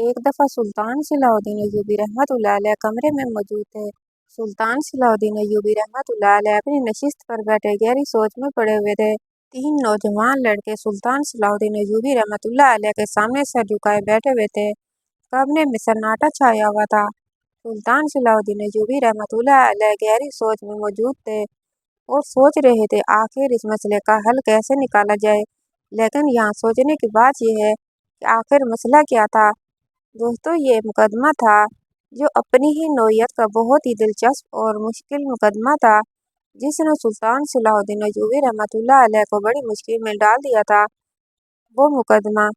ایک دفعہ سلطان صلاح الدین ایوبی رحمۃ اللہ علیہ کمرے میں موجود تھے۔ سلطان صلاح الدین ایوبی رحمۃ اللہ علیہ اپنی نشست پر بیٹھے گہری سوچ میں پڑے ہوئے تھے۔ تین نوجوان لڑکے سلطان صلاح الدین ایوبی رحمۃ اللہ علیہ کے سامنے سر جھکائے بیٹھے ہوئے تھے۔ کمرے میں سناٹا چھایا ہوا تھا۔ سلطان صلاح الدین ایوبی رحمۃ اللہ علیہ گہری سوچ میں موجود تھے اور سوچ رہے تھے آخر اس مسئلے کا حل کیسے نکالا جائے۔ لیکن یہاں سوچنے کی بات یہ ہے کہ آخر مسئلہ کیا تھا۔ دوستو، یہ مقدمہ تھا جو اپنی ہی نوعیت کا بہت ہی دلچسپ اور مشکل مقدمہ تھا، جس نے سلطان صلاح الدین ایوبی رحمۃ اللہ علیہ کو بڑی مشکل میں ڈال دیا تھا۔ وہ مقدمہ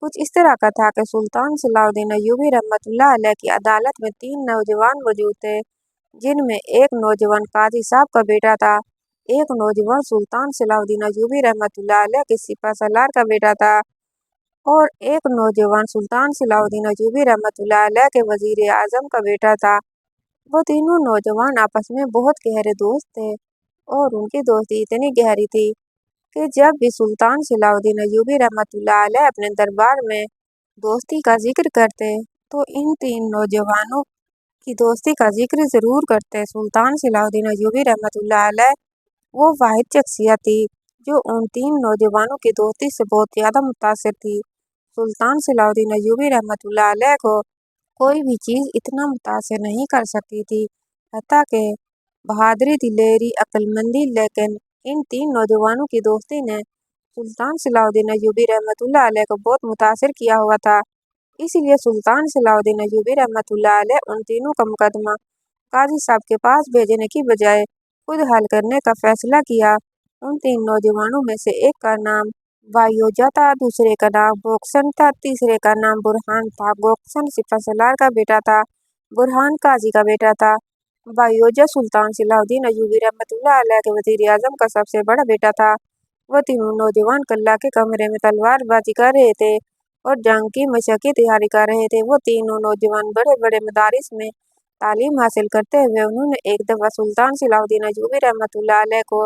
کچھ اس طرح کا تھا کہ سلطان صلاح الدین ایوبی رحمۃ اللہ علیہ کی عدالت میں تین نوجوان موجود تھے، جن میں ایک نوجوان قاضی صاحب کا بیٹا تھا، ایک نوجوان سلطان صلاح الدین ایوبی رحمۃ اللہ علیہ کے سپہ سالار کا بیٹا تھا اور ایک نوجوان سلطان صلاح الدین ایوبی رحمۃ اللہ علیہ کے وزیر اعظم کا بیٹا تھا۔ وہ تینوں نوجوان آپس میں بہت گہرے دوست تھے اور ان کی دوستی اتنی گہری تھی کہ جب بھی سلطان صلاح الدین ایوبی رحمۃ اللہ علیہ اپنے دربار میں دوستی کا ذکر کرتے تو ان تین نوجوانوں کی دوستی کا ذکر ضرور کرتے۔ سلطان صلاح الدین ایوبی رحمۃ اللہ علیہ وہ واحد شخصیت تھی جو ان تین نوجوانوں کی دوستی سے بہت زیادہ متاثر تھی۔ سلطان صلاح الدین ایوبی رحمۃ اللہ علیہ کو کوئی بھی چیز اتنا متاثر نہیں کر سکتی تھی، حتیٰ کہ بہادری، دلیری، عقل مندی، لیکن ان تین نوجوانوں کی دوستی نے سلطان صلاح الدین ایوبی رحمۃ اللہ علیہ کو بہت متاثر کیا ہوا تھا۔ اس لیے سلطان صلاح الدین ایوبی رحمۃ اللہ علیہ ان تینوں کا مقدمہ قاضی صاحب کے پاس بھیجنے کی بجائے خود حل کرنے کا فیصلہ کیا۔ ان تین نوجوانوں میں سے ایک کا نام بایوجا تھا، دوسرے کا نام گوکسن تھا، تیسرے کا نام برہان تھا۔ گوکسن سپہ سالار کا بیٹا تھا، برہان قاضی کا بیٹا تھا۔ بایوجا سلطان صلاح الدین ایوبی رحمۃ اللہ علیہ کے وزیر اعظم کا سب سے بڑا بیٹا تھا۔ وہ تینوں نوجوان قلعہ کے کمرے میں تلوار بازی کر رہے تھے اور جنگ کی مشق کی تیاری کر رہے تھے۔ وہ تینوں نوجوان بڑے بڑے مدارس میں تعلیم حاصل کرتے ہوئے انہوں نے ایک دفعہ سلطان صلاح الدین ایوبی رحمۃ اللہ علیہ کو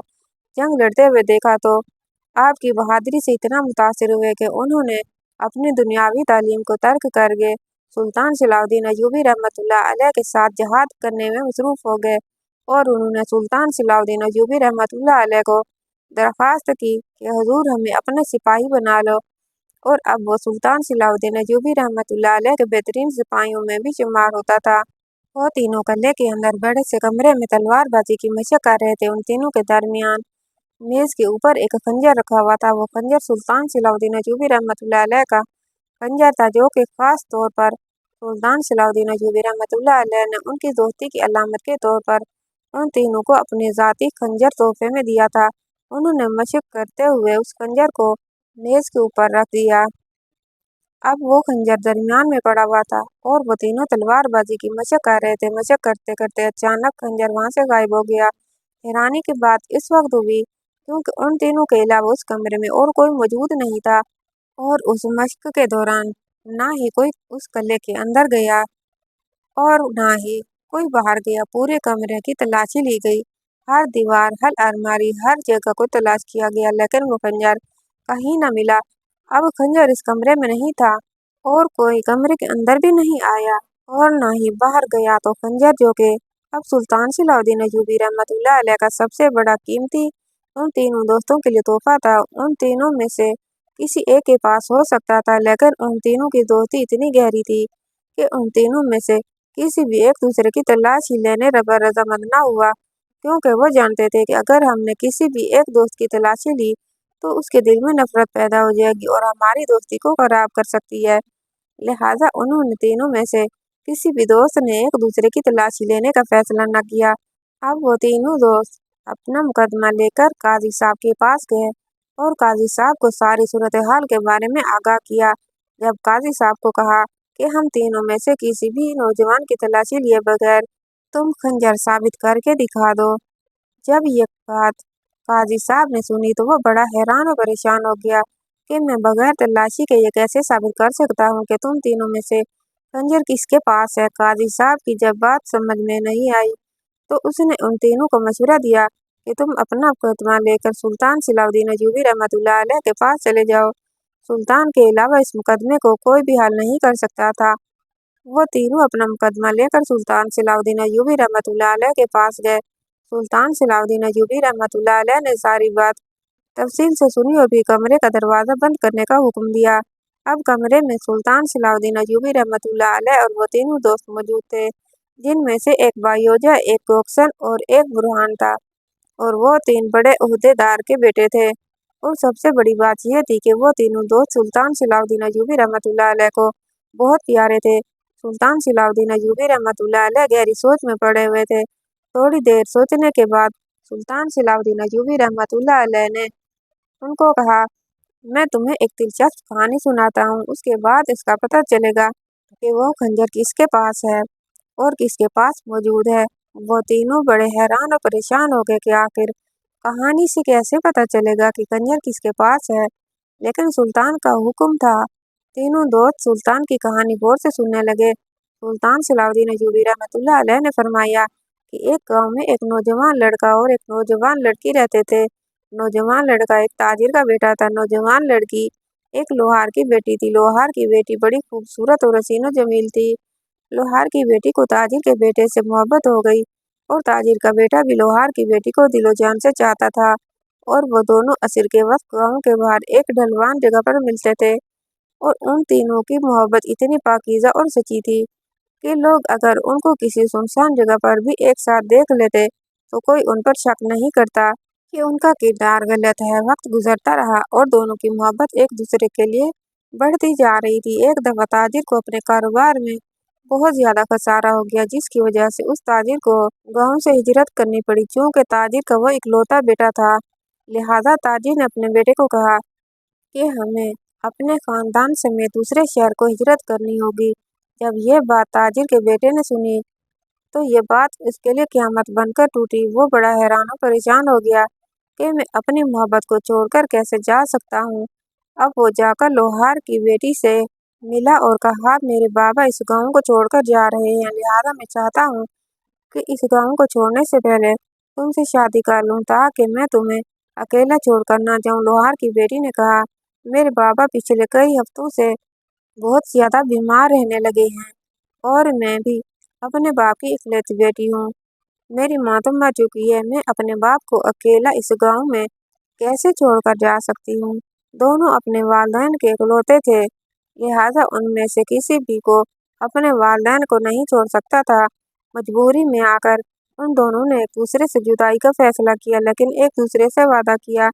جنگ لڑتے ہوئے دیکھا تو آپ کی بہادری سے اتنا متاثر ہوئے کہ انہوں نے اپنی دنیاوی تعلیم کو ترک کر کے سلطان صلاح الدین ایوبی رحمۃ اللہ علیہ کے ساتھ جہاد کرنے میں مصروف ہو گئے اور انہوں نے سلطان صلاح الدین ایوبی رحمۃ اللہ علیہ کو درخواست کی کہ حضور ہمیں اپنے سپاہی بنا لو، اور اب وہ سلطان صلاح الدین ایوبی رحمۃ اللہ علیہ کے بہترین سپاہیوں میں بھی شمار ہوتا تھا۔ وہ تینوں قلعے کے اندر بڑے سے کمرے میں تلوار بازی کی مشق کر رہے تھے۔ ان تینوں کے درمیان میز کے اوپر ایک خنجر رکھا ہوا تھا۔ وہ خنجر سلطان صلاح الدین ایوبی رحمۃ اللہ علیہ کا خنجر تھا، جو کہ خاص طور پر سلطان صلاح الدین ایوبی رحمۃ اللہ علیہ نے ان کی دوستی کی علامت کے طور پر ان تینوں کو اپنے ذاتی خنجر تحفے میں دیا تھا۔ انہوں نے مشق کرتے ہوئے اس خنجر کو میز کے اوپر رکھ دیا۔ اب وہ خنجر درمیان میں پڑا ہوا تھا اور وہ تینوں تلوار بازی کی مشق کر رہے تھے۔ مشق کرتے کرتے اچانک خنجر وہاں سے غائب ہو گیا۔ حیرانی کی بات اس وقت ہوئی کیونکہ ان تینوں کے علاوہ اس کمرے میں اور کوئی موجود نہیں تھا اور اس مشق کے دوران نہ ہی کوئی اس قلعے کے اندر گیا اور نہ ہی کوئی باہر گیا۔ پورے کمرے کی تلاشی لی گئی، ہر دیوار، ہر الماری، ہر جگہ کو تلاش کیا گیا، لیکن وہ خنجر کہیں نہ ملا۔ اب خنجر اس کمرے میں نہیں تھا اور کوئی کمرے کے اندر بھی نہیں آیا اور نہ ہی باہر گیا، تو خنجر جو کہ اب سلطان صلاح الدین ایوبی رحمۃ اللہ علیہ کا سب سے بڑا قیمتی ان تینوں دوستوں کے لیے تحفہ تھا، ان تینوں میں سے کسی ایک کے پاس ہو سکتا تھا، لیکن ان تینوں کی دوستی اتنی گہری تھی کہ ان تینوں میں سے کسی بھی ایک دوسرے کی تلاشی لینے پر رضامند نہ ہوا، کیونکہ وہ جانتے تھے کہ اگر ہم نے کسی بھی ایک دوست کی تلاشی لی تو اس کے دل میں نفرت پیدا ہو جائے گی اور ہماری دوستی کو خراب کر سکتی ہے۔ لہٰذا انہوں نے تینوں میں سے کسی بھی دوست نے ایک دوسرے کی تلاشی لینے کا فیصلہ نہ کیا۔ اب وہ تینوں دوست اپنا مقدمہ لے کر قاضی صاحب کے پاس گئے اور قاضی صاحب کو ساری صورتحال کے بارے میں آگاہ کیا۔ جب قاضی صاحب کو کہا کہ ہم تینوں میں سے کسی بھی نوجوان کی تلاشی لیے بغیر تم خنجر ثابت کر کے دکھا دو۔ جب یہ بات قاضی صاحب نے سنی تو وہ بڑا حیران اور پریشان ہو گیا کہ میں بغیر تلاشی کے یہ کیسے ثابت کر سکتا ہوں کہ تم تینوں میں سے خنجر کس کے پاس ہے۔ قاضی صاحب کی جب بات سمجھ میں نہیں آئی تو اس نے ان تینوں کو مشورہ دیا کہ تم اپنا مقدمہ لے کر سلطان صلاح الدین ایوبی رحمۃ اللہ علیہ کے پاس چلے جاؤ۔ सुल्तान के अलावा इस मुकदमे को कोई भी हल नहीं कर सकता था। वो तीनों अपना मुकदमा लेकर सुल्तान सलाउद्दीन अय्यूबी रहमतुल्लाह अलैह के पास गए। सुल्तान सलाउद्दीन अय्यूबी रहमतुल्लाह अलैह ने सारी बात तफसील से सुनी और भी कमरे का दरवाज़ा बंद करने का हुक्म दिया। अब कमरे में सुल्तान सलाउद्दीन अय्यूबी रहमतुल्लाह अलैह और वो तीनों दोस्त मौजूद थे, जिनमें से एक बायोजा, एक गोक्सन और एक बुरहान था, और वो तीन बड़े ओहदेदार के बेटे थे। और सबसे बड़ी बात यह थी कि वो तीनों दोस्त सुल्तान सलाउद्दीन अय्यूबी रहमतुल्लाह अलैह को बहुत प्यारे थे। सुल्तान सलाउद्दीन अय्यूबी रहमतुल्लाह अलैह गहरी सोच में पड़े हुए थे। थोड़ी देर सोचने के बाद सुल्तान सलाउद्दीन अय्यूबी रहमतुल्लाह अलैह ने उनको कहा, मैं तुम्हें एक दिलचस्प कहानी सुनाता हूँ, उसके बाद इसका पता चलेगा कि वो खंजर किसके पास है और किसके पास मौजूद है। वो तीनों बड़े हैरान और परेशान हो गए कि आखिर कहानी से कैसे पता चलेगा कि खंजर किसके पास है, लेकिन सुल्तान का हुक्म था। तीनों दोस्त सुल्तान की कहानी गौर से सुनने लगे। सुल्तान सलाउद्दीन अय्यूबी रहमतुल्लाह अलैह ने फरमाया कि एक गांव में एक नौजवान लड़का और एक नौजवान लड़की रहते थे। नौजवान लड़का एक ताजिर का बेटा था। नौजवान लड़की एक लोहार की बेटी थी। लोहार की बेटी बड़ी खूबसूरत और हसीनो जमील थी। लोहार की बेटी को ताजिर के बेटे से मोहब्बत हो गई और ताजिर का बेटा भी लोहार की बेटी को दिलो जान से चाहता था, और वो दोनों असर के वक्त गांव के बाहर एक ढलवान जगह पर मिलते थे। और उन तीनों की मोहब्बत इतनी पाकीज़ा और सच्ची थी कि लोग अगर उनको किसी सुनसान जगह पर भी एक साथ देख लेते तो कोई उन पर शक नहीं करता कि उनका किरदार गलत है। वक्त गुजरता रहा और दोनों की मोहब्बत एक दूसरे के लिए बढ़ती जा रही थी। एक दफ़ा ताजिर को अपने कारोबार में बहुत ज़्यादा खसारा हो गया, जिसकी वजह से उस ताजिर को गांव से हिजरत करनी पड़ी। चूँकि ताजिर का वो इकलौता बेटा था, लिहाजा ताजिर ने अपने बेटे को कहा कि हमें अपने खानदान समेत दूसरे शहर को हिजरत करनी होगी। जब ये बात ताजिर के बेटे ने सुनी तो ये बात उसके लिए क़यामत बनकर टूटी। वो बड़ा हैरान और परेशान हो गया कि मैं अपनी मोहब्बत को छोड़कर कैसे जा सकता हूँ। अब वो जाकर लोहार की बेटी से मिला और कहा, मेरे बाबा इस गांव को छोड़कर जा रहे हैं, लिहाजा मैं चाहता हूँ कि इस गांव को छोड़ने से पहले तुमसे शादी कर लूँ ताकि मैं तुम्हें अकेला छोड़कर ना जाऊँ। लोहार की बेटी ने कहा, मेरे बाबा पिछले कई हफ्तों से बहुत ज़्यादा बीमार रहने लगे हैं और मैं भी अपने बाप की इकलौती बेटी हूँ। मेरी माँ तो मर चुकी है, मैं अपने बाप को अकेला इस गांव में कैसे छोड़कर जा सकती हूँ। दोनों अपने वालिदैन के इकलौते थे, लिहाजा उनमें से किसी भी को अपने वालिदैन को नहीं छोड़ सकता था। मजबूरी में आकर उन दोनों ने एक दूसरे से जुदाई का फैसला किया, लेकिन एक दूसरे से वादा किया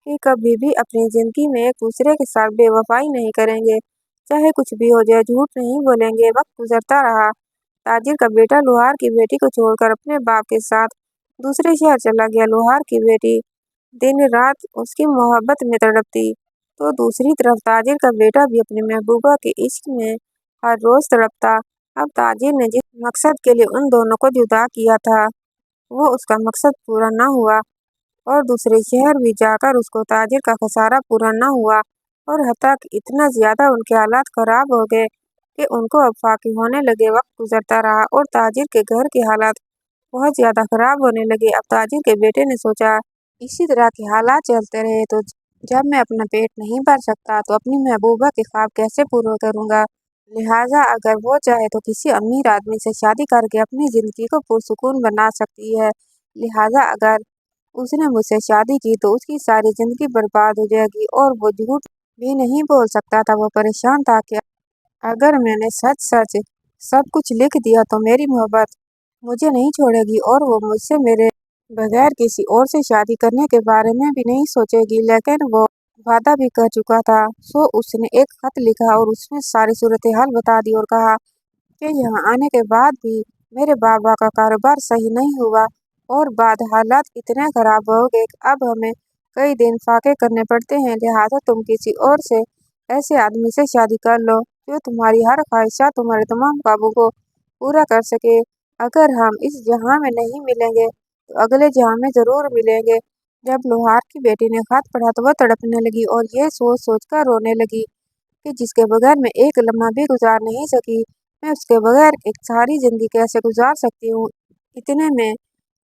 कि कभी भी अपनी ज़िंदगी में एक दूसरे के साथ बेवफाई नहीं करेंगे, चाहे कुछ भी हो जाए, झूठ नहीं बोलेंगे। वक्त गुजरता रहा। ताजिर का बेटा लोहार की बेटी को छोड़कर अपने बाप के साथ दूसरे शहर चला गया। लोहार की बेटी दिन रात उसकी मोहब्बत में तड़पती, तो दूसरी तरफ ताजिर का बेटा भी अपनी महबूबा के इश्क में हर रोज़ तड़पता। अब ताजिर ने जिस मकसद के लिए उन दोनों को जुदा किया था, वो उसका मकसद पूरा न हुआ और दूसरे शहर भी जाकर उसको ताजिर का खसारा पूरा न हुआ, और हत्ता कि इतना ज़्यादा उनके हालात ख़राब हो गए कि उनको अब फाके होने लगे। वक्त गुजरता रहा और ताजिर के घर के हालात बहुत ज़्यादा ख़राब होने लगे। अब ताजिर के बेटे ने सोचा, इसी तरह के हालात चलते रहे तो जब मैं अपना पेट नहीं भर सकता तो अपनी महबूबा के ख्वाब कैसे पूरे करूँगा। लिहाजा अगर वो चाहे तो किसी अमीर आदमी से शादी करके अपनी ज़िंदगी को पुरसुकून बना सकती है। लिहाजा अगर उसने मुझसे शादी की तो उसकी सारी ज़िंदगी बर्बाद हो जाएगी। और वो झूठ भी नहीं बोल सकता था। वो परेशान था कि अगर मैंने सच सच सब कुछ लिख दिया तो मेरी मोहब्बत मुझे नहीं छोड़ेगी और वो मुझसे मेरे बगैर किसी और से शादी करने के बारे में भी नहीं सोचेगी। लेकिन वो वादा भी कर चुका था। सो उसने एक खत लिखा और उसमें सारी सूरत हाल बता दी और कहा कि यहाँ आने के बाद भी मेरे बाबा का कारोबार सही नहीं हुआ और बाद हालात इतने ख़राब हो गए कि अब हमें कई दिन फाके करने पड़ते हैं। लिहाजा तुम किसी और से ऐसे आदमी से शादी कर लो जो तुम्हारी हर ख्वाहिशात, तुम्हारे तमाम ख्वाबों को पूरा कर सके। अगर हम इस जहाँ में नहीं मिलेंगे तो अगले जहाँ में ज़रूर मिलेंगे। जब लोहार की बेटी ने खत पढ़ा तो वह तड़पने लगी और ये सोच सोच कर रोने लगी कि जिसके बगैर मैं एक लम्हा भी गुजार नहीं सकी, मैं उसके बगैर एक सारी ज़िंदगी कैसे गुजार सकती हूँ। इतने में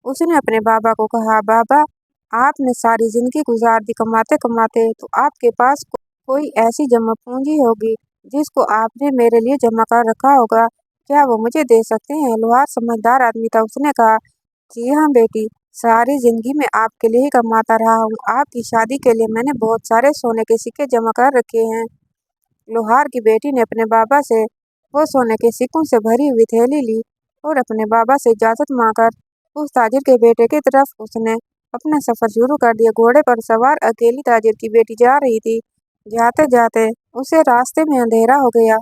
उसने अपने बाबा को कहा, बाबा आपने सारी ज़िंदगी गुजार दी कमाते कमाते, तो आपके पास कोई ऐसी जमा पूंजी होगी जिसको आपने मेरे लिए जमा कर रखा होगा, क्या वो मुझे दे सकते हैं? लोहार समझदार आदमी था, उसने कहा, जी हाँ बेटी, सारी जिंदगी में आपके लिए ही कमाता रहा हूँ। आपकी शादी के लिए मैंने बहुत सारे सोने के सिक्के जमा कर रखे हैं। लोहार की बेटी ने अपने बाबा से वो सोने के सिक्कों से भरी हुई थैली ली और अपने बाबा से इजाजत मांगकर उस ताजिर के बेटे की तरफ उसने अपना सफर शुरू कर दिया। घोड़े पर सवार अकेली ताजिर की बेटी जा रही थी। जाते जाते उसे रास्ते में अंधेरा हो गया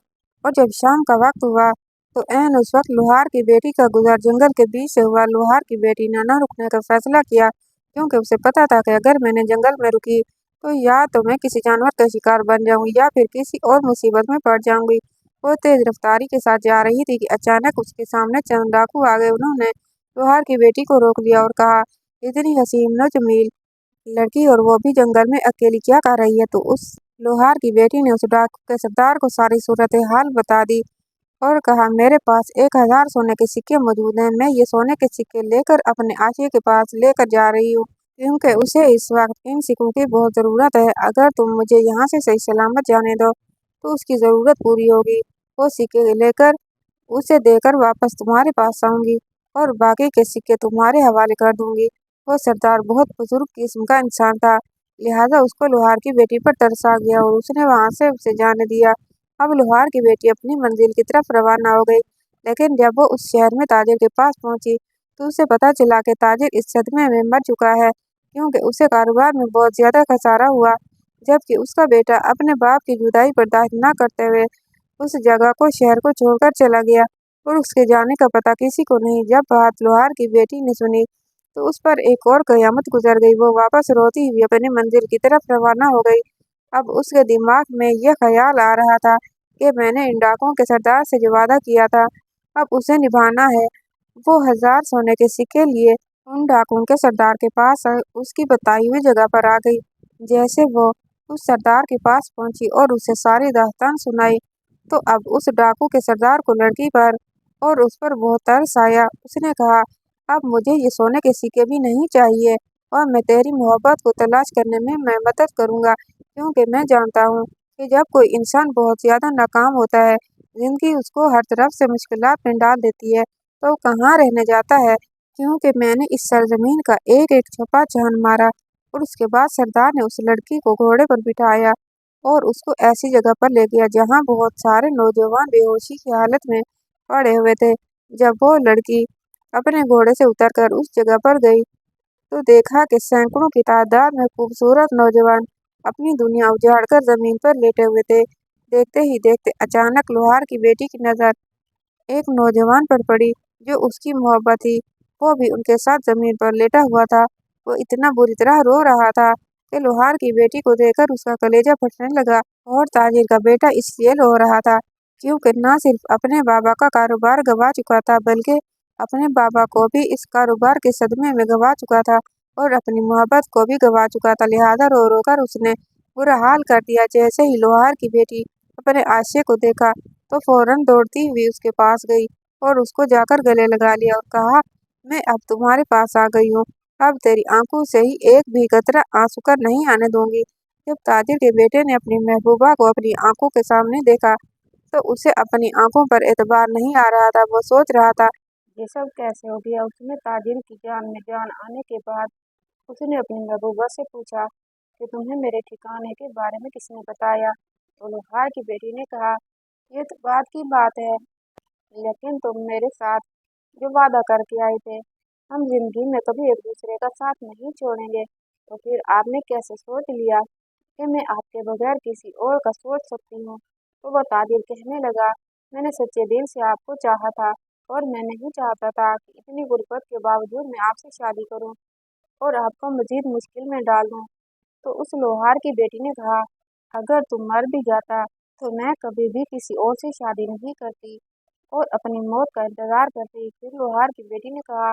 और जब शाम का वक्त हुआ तो ऐन उस वक्त लोहार की बेटी का गुजर जंगल के बीच से हुआ। लोहार की बेटी ने न रुकने का फैसला किया, क्योंकि उसे पता था कि अगर मैंने जंगल में रुकी तो या तो मैं किसी जानवर का शिकार बन जाऊंगी या फिर किसी और मुसीबत में पड़ जाऊंगी। वो तेज रफ्तारी के साथ जा रही थी कि अचानक उसके सामने चंद डाकू आ गए। उन्होंने लोहार की बेटी को रोक लिया और कहा, इतनी हसीन जमील लड़की और वो भी जंगल में अकेली क्या कर रही है? तो उस लोहार की बेटी ने उस डाकू के सरदार को सारी सूरत हाल बता दी और कहा, मेरे पास 1000 सोने के सिक्के मौजूद हैं। मैं ये सोने के सिक्के लेकर अपने आशिक के पास लेकर जा रही हूँ, क्योंकि उसे इस वक्त इन सिक्कों की बहुत ज़रूरत है। अगर तुम मुझे यहाँ से सही सलामत जाने दो तो उसकी ज़रूरत पूरी होगी। वो सिक्के लेकर उसे देकर वापस तुम्हारे पास आऊंगी और बाकी के सिक्के तुम्हारे हवाले कर दूंगी। वो सरदार बहुत बुजुर्ग किस्म का इंसान था, लिहाजा उसको लोहार की बेटी पर तरस आ गया और उसने वहां से उसे जाने दिया। अब लोहार की बेटी अपनी मंजिल की तरफ रवाना हो गई, लेकिन जब वो उस शहर में ताजिर के पास पहुंची तो उसे पता चला कि ताजिर इस सदमे में मर चुका है, क्योंकि उसे कारोबार में बहुत ज्यादा खसारा हुआ, जबकि उसका बेटा अपने बाप की जुदाई बर्दाश्त न करते हुए उस जगह को शहर को छोड़कर चला गया और उसके जाने का पता किसी को नहीं। जब बात लोहार की बेटी ने सुनी तो उस पर एक और कयामत गुजर गई। वो वापस रोती हुई अपनी मंजिल की तरफ रवाना हो गई। अब उसके दिमाग में यह ख्याल आ रहा था कि मैंने इन डाकुओं के सरदार से जो वादा किया था अब उसे निभाना है। वो 1000 सोने के सिक्के लिए उन डाकुओं के सरदार के पास उसकी बताई हुई जगह पर आ गई। जैसे वो उस सरदार के पास पहुंची और उसे सारी दास्तान सुनाई तो अब उस डाकू के सरदार को लड़की पर और उस पर बहुत तरस आया। उसने कहा, अब मुझे ये सोने के सिक्के भी नहीं चाहिए और मैं तेरी मोहब्बत को तलाश करने में मैं मदद करूंगा, क्योंकि मैं जानता हूँ कि जब कोई इंसान बहुत ज़्यादा नाकाम होता है, जिंदगी उसको हर तरफ से मुश्किलात में डाल देती है, तो वो कहाँ रहने जाता है। क्योंकि मैंने इस सरजमीन का एक एक छप्पा जान मारा। और उसके बाद सरदार ने उस लड़की को घोड़े पर बिठाया और उसको ऐसी जगह पर ले गया जहाँ बहुत सारे नौजवान बेहोशी की हालत में पड़े हुए थे। जब वो लड़की अपने घोड़े से उतरकर उस जगह पर गई तो देखा कि सैकड़ों की तादाद में खूबसूरत नौजवान अपनी दुनिया उजाड़कर जमीन पर लेटे हुए थे। देखते ही देखते अचानक लोहार की बेटी की नजर एक नौजवान पर पड़ी जो उसकी मोहब्बत थी। वो भी उनके साथ जमीन पर लेटा हुआ था। वो इतना बुरी तरह रो रहा था कि लोहार की बेटी को देखकर उसका कलेजा फटने लगा। और ताजिर का बेटा इसलिए रो रहा था क्योंकि न सिर्फ अपने बाबा का कारोबार गंवा चुका था, बल्कि अपने बाबा को भी इस कारोबार के सदमे में गंवा चुका था और अपनी मोहब्बत को भी गंवा चुका था। लिहाजा रो रो कर उसने बुरा हाल कर दिया। जैसे ही लोहार की बेटी अपने आशिक को देखा तो फौरन दौड़ती हुई उसके पास गई और उसको जाकर गले लगा लिया और कहा, मैं अब तुम्हारे पास आ गई हूँ। अब तेरी आंखों से ही एक भी कतरा आंसू कर नहीं आने दूंगी। जब ताजिर के बेटे ने अपनी महबूबा को अपनी आंखों के सामने देखा तो उसे अपनी आंखों पर एतबार नहीं आ रहा था। वो सोच रहा था, ये सब कैसे हो गया। उसने ताजिर की जान में जान आने के बाद उसने अपनी महबूबा से पूछा कि तुम्हें मेरे ठिकाने के बारे में किसने बताया। तो लोहार की बेटी ने कहा, ये तो बात की बात है, लेकिन तुम मेरे साथ जो वादा करके आए थे, हम जिंदगी में कभी एक दूसरे का साथ नहीं छोड़ेंगे, तो फिर आपने कैसे सोच लिया कि मैं आपके बगैर किसी और का सोच सकती हूँ। तो वह ताजिर कहने लगा, मैंने सच्चे दिल से आपको चाहा था और मैं नहीं चाहता था कि इतनी गुर्बत के बावजूद मैं आपसे शादी करूं और आपको मजीद मुश्किल में डाल दूं। तो उस लोहार की बेटी ने कहा, अगर तुम मर भी जाता तो मैं कभी भी किसी और से शादी नहीं करती और अपनी मौत का इंतजार करती। फिर लोहार की बेटी ने कहा,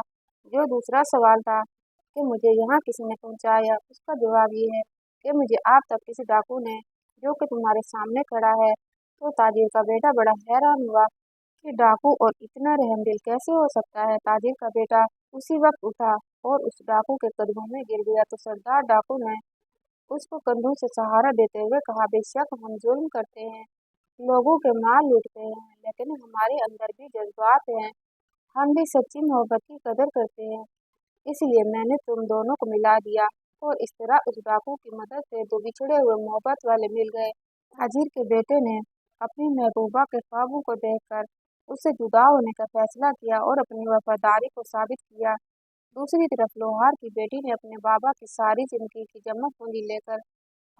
जो दूसरा सवाल था कि मुझे यहाँ किसने पहुँचाया, उसका जवाब ये है कि मुझे आप तक किसी डाकू ने, जो कि तुम्हारे सामने खड़ा है। तो ताजिर का बेटा बड़ा हैरान हुआ कि डाकू और इतना रहमदिल कैसे हो सकता है। ताजिर का बेटा उसी वक्त उठा और उस डाकू के कदमों में गिर गया। तो सरदार डाकू ने उसको कंधों से सहारा देते हुए कहा, बेशक हम जुल्म करते हैं, लोगों के माल लूटते हैं, लेकिन हमारे अंदर भी जज्बात हैं। हम भी सच्ची मोहब्बत की कदर करते हैं। इसलिए मैंने तुम दोनों को मिला दिया। और इस तरह उस डाकू की मदद से दो बिछड़े हुए मोहब्बत वाले मिल गए। ताजिर के बेटे ने अपनी महबूबा के ख्वाबों को देखकर उससे जुदा होने का फैसला किया और अपनी वफादारी को साबित किया। दूसरी तरफ लोहार की बेटी ने अपने बाबा की सारी जिंदगी की जमा पूंजी लेकर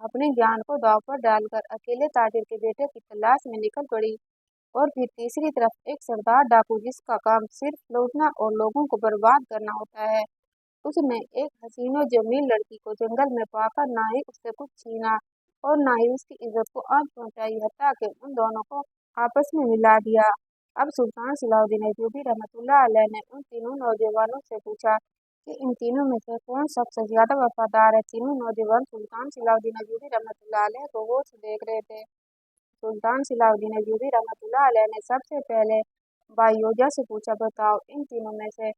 अपने ज्ञान को दांव पर डालकर अकेले ताजिर के बेटे की तलाश में निकल पड़ी। और फिर तीसरी तरफ एक सरदार डाकू जिसका काम सिर्फ लूटना और लोगों को बर्बाद करना होता है। उसने एक हसीन और जमील लड़की को जंगल में पाकर ना ही उससे कुछ छीना और ना ही उसकी इज्जत को आंच पहुंचाई, हत्ता के उन दोनों को आपस में मिला दिया। अब सुल्तान सलाहुद्दीन अय्यूबी रहमतुल्लाह अलैह ने उन तीनों नौजवानों से पूछा कि इन तीनों में से कौन सबसे ज्यादा वफादार है। तीनों नौजवान सुल्तान सलाहुद्दीन अय्यूबी रहमतुल्लाह अलैह को गौर से देख रहे थे। सुल्तान सलाहुद्दीन अय्यूबी रहमतुल्लाह अलैह ने सबसे पहले बायोजा से पूछा, बताओ इन तीनों में से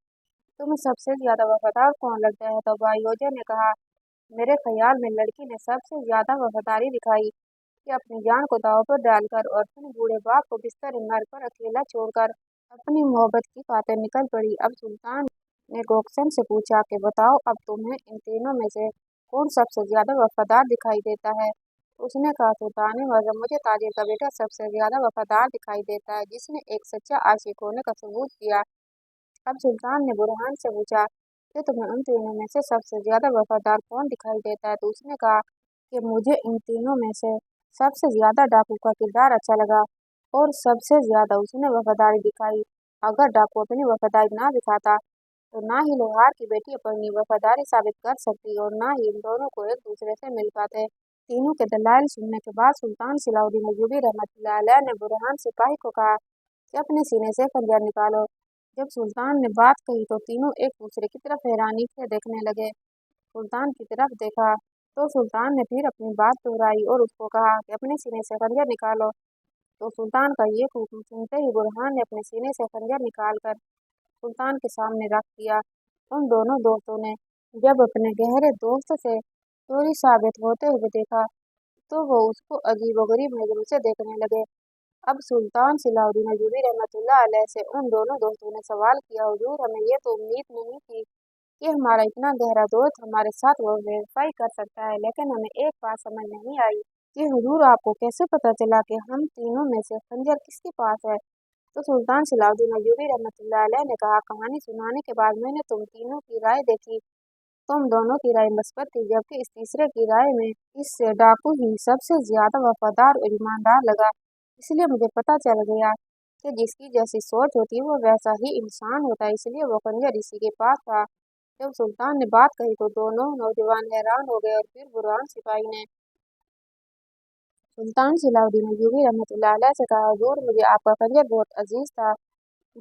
तुम्हें सबसे ज्यादा वफादार कौन लगता है। तो बायोजा ने कहा, मेरे ख्याल में लड़की ने सबसे ज्यादा वफादारी दिखाई कि अपनी जान को दांव पर डालकर और अपने बूढ़े बाप को बिस्तर मर पर अकेला छोड़कर अपनी मोहब्बत की बातें निकल पड़ी। अब सुल्तान ने गोक्सन से पूछा कि बताओ अब तुम्हें इन तीनों में से कौन सबसे ज्यादा वफादार दिखाई देता है। उसने कहा, सुल्तान आज़म, मुझे ताजिर का बेटा सबसे ज्यादा वफादार दिखाई देता है, जिसने एक सच्चा आशिक होने का सबूत दिया। अब सुल्तान ने बुरहान से पूछा कि तुम्हें उन तीनों में से सबसे ज्यादा वफादार कौन दिखाई देता है। तो उसने कहा कि मुझे इन तीनों में से सबसे ज्यादा डाकू का किरदार अच्छा लगा और सबसे ज्यादा उसने वफादारी दिखाई। अगर डाकू अपनी वफादारी ना दिखाता तो ना ही लोहार की बेटी अपनी वफादारी साबित कर सकती और ना ही इन दोनों को एक दूसरे से मिल पाते। तीनों के दलाइल सुनने के बाद सुल्तान सलाहुद्दीन अय्यूबी रहमतुल्लाह अलैह ने बुरहान सिपाही को कहा कि अपने सीने से खंजर निकालो। जब सुल्तान ने बात कही तो तीनों एक दूसरे की तरफ हैरानी से देखने लगे। सुल्तान की तरफ देखा तो सुल्तान ने फिर अपनी बात दोहराई और उसको कहा कि अपने सीने से खंजर निकालो। तो सुल्तान का ये हुक्म सुनते ही बुरहान ने अपने सीने से खंजर निकालकर सुल्तान के सामने रख दिया। उन दोनों दोस्तों ने जब अपने गहरे दोस्त से चोरी साबित होते हुए देखा तो वो उसको अजीबोगरीब नजरों से देखने लगे। अब सुल्तान सलाहुद्दीन अय्यूबी रहमतुल्लाह अलैह से उन दोनों दोस्तों ने सवाल किया, हुजूर हमें ये तो उम्मीद नहीं थी कि हमारा इतना गहरा दोस्त हमारे साथ वो वेरीफाई कर सकता है, लेकिन हमें एक बात समझ नहीं आई कि हुजूर आपको कैसे पता चला कि हम तीनों में से खंजर किसके पास है। तो सुल्तान सलाहुद्दीन अय्यूबी रहमतुल्लाह अलैह ने कहा, कहानी सुनाने के बाद मैंने तुम तीनों की राय देखी। तुम दोनों की राय मस्बत थी, जबकि इस तीसरे की राय में इस डाकू ही सबसे ज्यादा वफादार और ईमानदार लगा। इसलिए मुझे पता चल गया कि जिसकी जैसी सोच होती है वो वैसा ही इंसान होता है, इसलिए वो खंजर इसी के पास था। जब सुल्तान ने बात कही तो दोनों नौजवान हैरान हो गए और फिर बुरहान सिपाही ने सुल्तान सलाहुद्दीन अय्यूबी रहमतुल्लाह अलैह से कहा, हुजूर मुझे आपका खंजर बहुत अजीज था।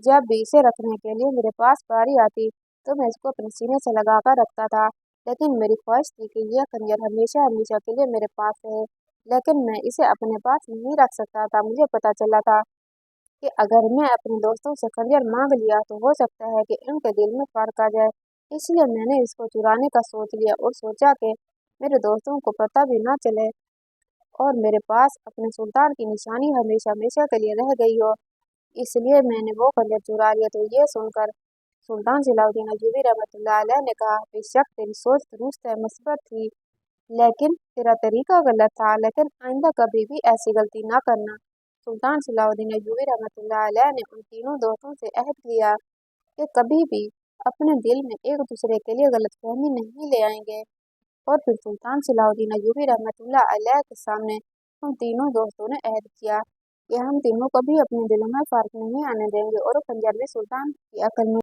जब भी इसे रखने के लिए मेरे पास बारी आती तो मैं इसको अपने सीने से लगाकर रखता था, लेकिन मेरी ख्वाहिश थी कि यह खंजर हमेशा हमेशा के लिए मेरे पास रहे, लेकिन मैं इसे अपने पास नहीं रख सकता था। मुझे पता चला था कि अगर मैं अपने दोस्तों से खंजर मांग लिया तो हो सकता है कि उनके दिल में फर्क आ जाए, इसलिए मैंने इसको चुराने का सोच लिया और सोचा कि मेरे दोस्तों को पता भी ना चले और मेरे पास अपने सुल्तान की निशानी हमेशा हमेशा के लिए रह गई हो, इसलिए मैंने वो खंजर चुरा लिया। तो ये सुनकर सुल्तान सलाहुद्दीन अय्यूबी रहमतुल्लाह अलैह ने कहा, बेशक तेरी सोच दुरुस्त है, मस्बत थी, लेकिन तेरा तरीका गलत था, लेकिन आइंदा कभी भी ऐसी गलती ना करना। सुल्तान सलाहुद्दीन अय्यूबी रहमतुल्लाह अलैह ने उन तीनों दोस्तों से अहद लिया कि कभी भी अपने दिल में एक दूसरे के लिए गलतफहमी नहीं ले आएंगे। और फिर सुल्तान सलाहुद्दीन अय्यूबी रहमतुल्लाह अलैह के सामने उन तीनों दोस्तों ने अहद किया कि हम तीनों कभी अपने दिलों में फर्क नहीं आने देंगे और खंजर भी सुल्तान की अकल में